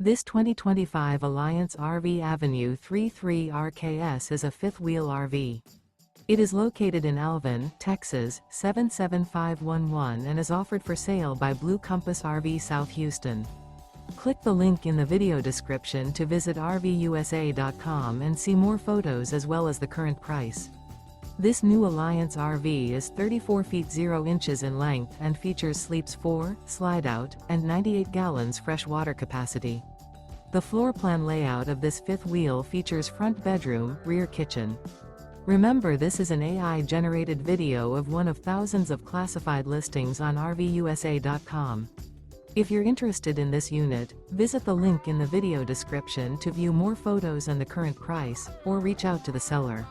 This 2025 Alliance RV Avenue 33 RKS is a fifth-wheel RV. It is located in Alvin, Texas, 77511 and is offered for sale by Blue Compass RV South Houston. Click the link in the video description to visit RVUSA.com and see more photos as well as the current price. This new Alliance RV is 34 feet 0 inches in length and features sleeps 4, slide-out, and 98 gallons fresh water capacity. The floor plan layout of this fifth wheel features front bedroom, rear kitchen. Remember, this is an AI-generated video of one of thousands of classified listings on RVUSA.com. If you're interested in this unit, visit the link in the video description to view more photos and the current price, or reach out to the seller.